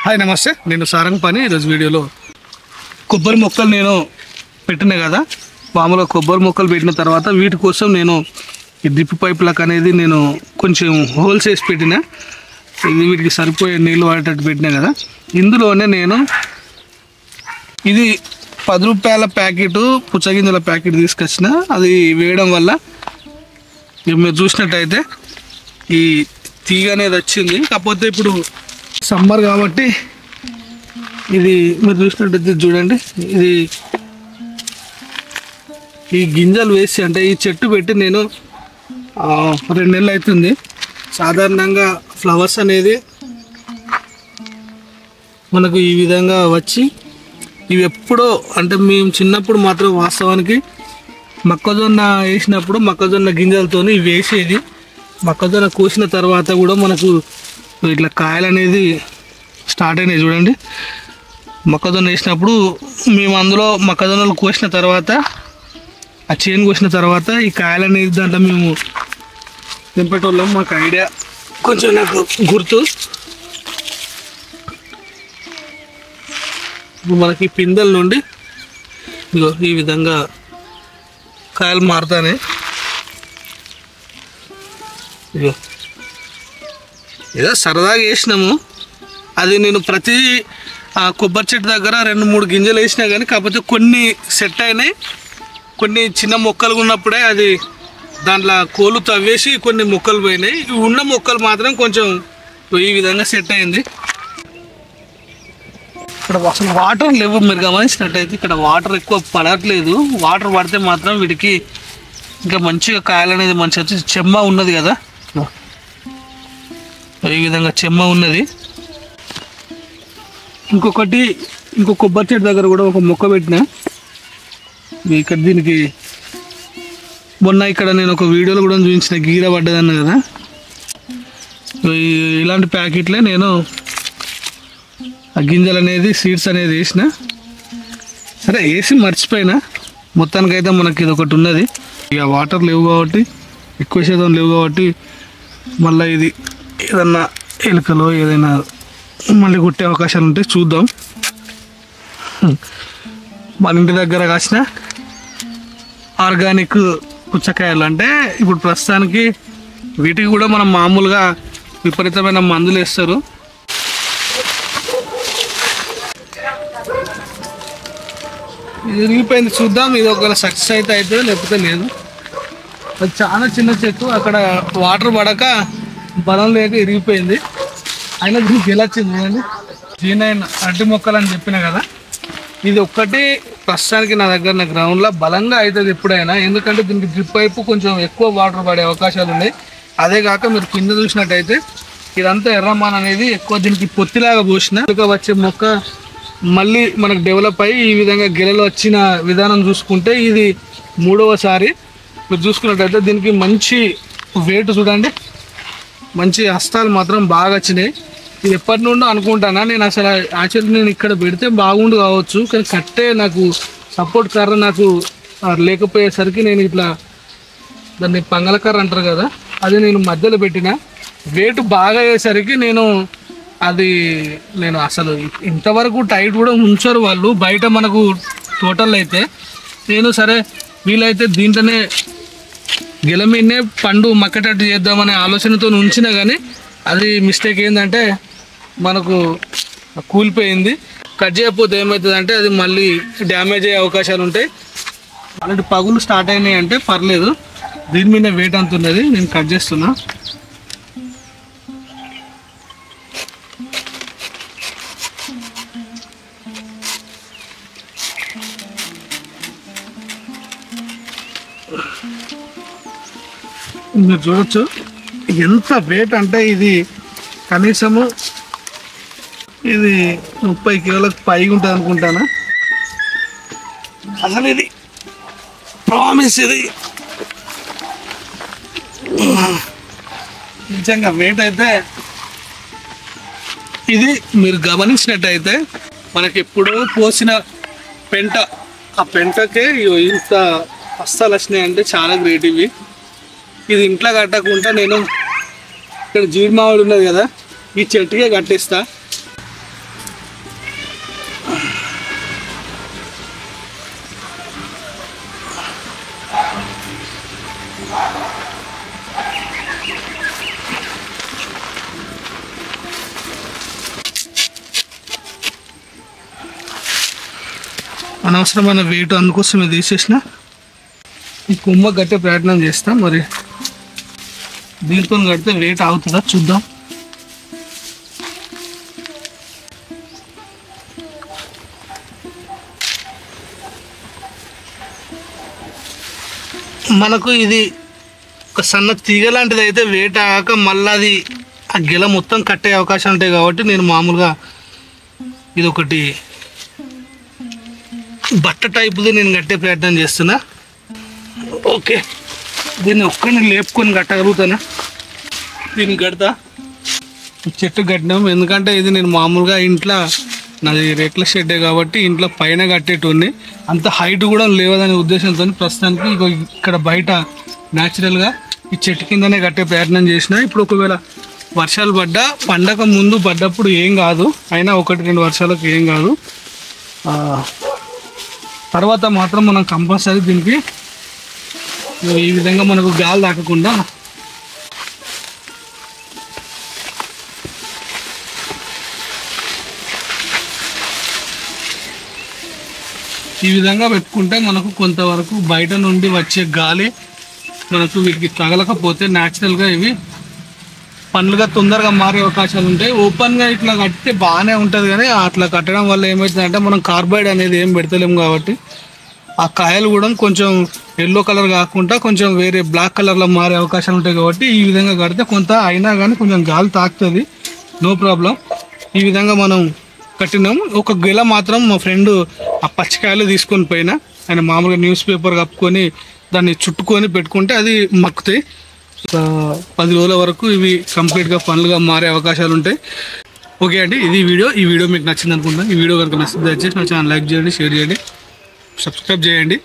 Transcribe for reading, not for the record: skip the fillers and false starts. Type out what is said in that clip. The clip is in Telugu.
హాయ్ నమస్తే, నేను సారంగపాణి. ఈరోజు వీడియోలో కొబ్బరి మొక్కలు నేను పెట్టినా కదా. మామూలుగా కొబ్బరి మొక్కలు పెట్టిన తర్వాత వీటి కోసం నేను ఈ డ్రిప్ పైపులకు అనేది నేను కొంచెం హోల్స్ వేసి పెట్టిన. ఇది వీటికి సరిపోయే నీళ్ళు వాడేటట్టు పెట్టినా కదా. ఇందులోనే నేను ఇది 10 రూపాయల ప్యాకెట్ పుచ్చగింజల ప్యాకెట్ తీసుకొచ్చిన. అది వేయడం వల్ల మీరు చూసినట్టయితే ఈ తీగ అనేది వచ్చింది. కాకపోతే ఇప్పుడు సమ్మర్ కాబట్టి ఇది మీరు చూసినట్టయితే చూడండి, ఇది ఈ గింజలు వేసి అంటే ఈ చెట్టు పెట్టి నేను 2 నెలలు అవుతుంది. సాధారణంగా ఫ్లవర్స్ అనేది మనకు ఈ విధంగా వచ్చి ఇవి ఎప్పుడో అంటే మేము చిన్నప్పుడు మాత్రం వాస్తవానికి మొక్కజొన్న వేసినప్పుడు మొక్కజొన్న గింజలతో ఇవి వేసేది. మొక్కజొన్న కోసిన తర్వాత కూడా మనకు ఇట్లా కాయలు అనేది స్టార్ట్ అయినాయి. చూడండి, మొక్కజొన్న వేసినప్పుడు మేము అందులో మొక్కజొన్నలు కోసిన తర్వాత ఆ చేను కోసిన తర్వాత ఈ కాయలు అనేది దాంట్లో మేము తెంపేటోళ్ళం. మాకు ఐడియా కొంచెం నాకు గుర్తు. మనకి పిందెల నుండి ఇగో ఈ విధంగా కాయలు మారుతానే. ఇగో ఏదో సరదాగా వేసినాము. అది నేను ప్రతి కొబ్బరి చెట్టు దగ్గర 2-3 గింజలు వేసినా కానీ కాకపోతే కొన్ని సెట్ అయినాయి. కొన్ని చిన్న మొక్కలు ఉన్నప్పుడే అది దాంట్లో కోళ్ళు తవ్వేసి కొన్ని మొక్కలు పోయినాయి. ఉన్న మొక్కలు మాత్రం కొంచెం ఈ విధంగా సెట్ అయింది. ఇక్కడ అసలు వాటర్ లేవు. మీరు గమనించినట్టయితే ఇక్కడ వాటర్ ఎక్కువ పడట్లేదు. వాటర్ పడితే మాత్రం వీటికి ఇంకా మంచిగా కాయలు అనేది మంచిగా వచ్చి చెమ్మ ఉన్నది కదా, ఈ విధంగా చెమ్మ ఉన్నది. ఇంకో కొబ్బరి చెట్టు దగ్గర కూడా ఒక మొక్క పెట్టిన. ఇక్కడ దీనికి మొన్న ఇక్కడ నేను ఒక వీడియోలో కూడా చూపించిన గీర పడ్డదన్న కదా. ఇలాంటి ప్యాకెట్లే నేను ఆ గింజలు అనేది సీడ్స్ అనేది వేసిన. సరే వేసి మర్చిపోయినా. మొత్తానికైతే మనకి ఇది ఒకటి ఉన్నది. ఇక వాటర్ లేవు కాబట్టి, ఎక్కువ శాతం లేవు కాబట్టి మళ్ళీ ఇది ఏదన్నా ఎలుకలో ఏదైనా మళ్ళీ కొట్టే అవకాశాలు ఉంటే చూద్దాం. మన ఇంటి దగ్గర కాసిన ఆర్గానిక్ పుచ్చకాయలు అంటే ఇప్పుడు ప్రస్తుతానికి వీటికి కూడా మనం మామూలుగా విపరీతమైన మందులు వేస్తారు. ఇది విరిగిపోయింది, చూద్దాం ఇది ఒకవేళ సక్సెస్ అయితే అవుతుంది, లేకపోతే లేదు. అది చాలా చిన్న చెట్టు, అక్కడ వాటర్ పడక బలం లేక ఇరిగిపోయింది. అయినా దీనికి ఎలా వచ్చింది చూడండి. G9 అరటి మొక్కలు అని చెప్పిన కదా, ఇది ఒక్కటి ప్రస్తుతానికి నా దగ్గర నా గ్రౌండ్లో బలంగా అవుతుంది ఎప్పుడైనా. ఎందుకంటే దీనికి డ్రిప్ పైపు కొంచెం ఎక్కువ వాటర్ పడే అవకాశాలు ఉన్నాయి. అదే కాక మీరు కింద చూసినట్టయితే ఇదంతా ఎర్రమాన్ అనేది ఎక్కువ దీనికి పొత్తిలాగా పోసిన వచ్చే మొక్క మళ్ళీ మనకు డెవలప్ అయ్యి ఈ విధంగా గెలలు వచ్చిన విధానం చూసుకుంటే ఇది 3వసారి. మీరు చూసుకున్నట్టయితే దీనికి మంచి వెయిట్ చూడండి, మంచి హస్తాలు మాత్రం బాగా వచ్చినాయి. ఇది ఎప్పటి నుండో అనుకుంటానా నేను. అసలు యాక్చువల్లీ నేను ఇక్కడ పెడితే బాగుండు కావచ్చు, కానీ కట్టే నాకు సపోర్ట్ కర్ర నాకు లేకపోయేసరికి నేను ఇట్లా దాన్ని పంగల కర్ర అంటారు కదా, అది నేను మధ్యలో పెట్టిన. వెయిట్ బాగా అయ్యేసరికి నేను అసలు ఇంతవరకు టైట్ కూడా ఉంచారు వాళ్ళు బయట మనకు టోటల్ అయితే. నేను సరే వీలైతే దీంట్లోనే గెలమీనే పండు మక్కటట్టు చేద్దామనే ఆలోచనతో ఉంచినా కానీ అది మిస్టేక్ ఏంటంటే మనకు కూలిపోయింది. కట్ చేయకపోతే ఏమవుతుందంటే అది మళ్ళీ డ్యామేజ్ అయ్యే అవకాశాలు ఉంటాయి. అలాంటి పగులు స్టార్ట్ అయినాయి అంటే పర్లేదు, దీని మీద వెయిట్ అంత ఉన్నది. నేను కట్ చేస్తున్నా. మీరు చూడొచ్చు ఎంత వెయిట్ అంటే ఇది కనీసము ఇది 30 కిలోలకు పైగా ఉంటుంది అనుకుంటాను. అసలు ఇది ప్రామిస్, ఇది నిజంగా వెయిట్ అయితే ఇది మీరు గమనించినట్టయితే మనకి ఎప్పుడో పోసిన పెంట, ఆ పెంటకే ఇంత హస్తాలు వచ్చినాయి అంటే చాలా గ్రేట్. ఇది ఇంట్లో కట్టకుండా నేను ఇక్కడ జీడి మామిడి ఉన్నది కదా, ఈ చెట్టుకే కట్టేస్తా. అనవసరమైన వెయిట్ అందుకోసమే తీసేసిన. ఈ కొమ్మ కట్టే ప్రయత్నం చేస్తాం, మరి దీంతో కడితే వెయిట్ అవుతుందా చూద్దాం. మనకు ఇది ఒక సన్న తీగ లాంటిది అయితే వెయిట్ ఆగాక మళ్ళీ అది ఆ గెల మొత్తం కట్టే అవకాశాలు ఉంటాయి కాబట్టి నేను మామూలుగా ఇది ఒకటి బట్ట టైపుది నేను కట్టే ప్రయత్నం చేస్తున్నా. ఓకే, దీన్ని ఒక్కడిని లేపుకొని కట్టగలుగుతానా? దీన్ని కడతా. చెట్టు కట్టినాం, ఎందుకంటే ఇది నేను మామూలుగా ఇంట్లో నాది రేట్ల షెడ్డే కాబట్టి ఇంట్లో పైన కట్టేటోని అంత హైట్ కూడా లేవదనే ఉద్దేశంతో ప్రస్తుతానికి ఇక్కడ బయట న్యాచురల్గా ఈ చెట్టు కిందనే కట్టే ప్రయత్నం చేసిన. ఇప్పుడు ఒకవేళ వర్షాలు పండగ ముందు పడ్డప్పుడు ఏం కాదు, అయినా 1-2 వర్షాలకు ఏం కాదు. తర్వాత మాత్రం మనం కంపల్సరీ దీనికి ఈ విధంగా మనకు గాలి తాకకుండా ఈ విధంగా పెట్టుకుంటే మనకు కొంతవరకు బయట నుండి వచ్చే గాలి మనకు వీటికి తగలకపోతే న్యాచురల్గా ఇవి పండ్లుగా తొందరగా మారే అవకాశాలు ఉంటాయి. ఓపెన్గా ఇట్లా కట్టితే బాగానే ఉంటుంది, కానీ అట్లా కట్టడం వల్ల ఏమవుతుందంటే మనం కార్బైడ్ అనేది ఏం పెడతలేము కాబట్టి ఆ కాయలు కూడా కొంచెం ఎల్లో కలర్ కాకుండా కొంచెం వేరే బ్లాక్ కలర్లో మారే అవకాశాలు ఉంటాయి. కాబట్టి ఈ విధంగా కడితే కొంత అయినా కానీ కొంచెం గాలి తాకుతుంది, నో ప్రాబ్లం. ఈ విధంగా మనం కట్టినాము. ఒక గెల మాత్రం మా ఫ్రెండ్ ఆ పచ్చికాయలు తీసుకొని పోయినా, ఆయన మామూలుగా న్యూస్ పేపర్ కప్పుకొని దాన్ని చుట్టుకొని పెట్టుకుంటే అది మక్కుతాయి. 10 రోజుల వరకు ఇవి కంప్లీట్గా పండ్లుగా మారే అవకాశాలు ఉంటాయి. ఓకే అండి, ఇది ఈ వీడియో మీకు నచ్చింది అనుకుంటున్నాను. ఈ వీడియో కనుక నచ్చితే దయచేసి నా ఛానల్ లైక్ చేయండి, షేర్ చేయండి, సబ్స్క్రైబ్ చేయండి.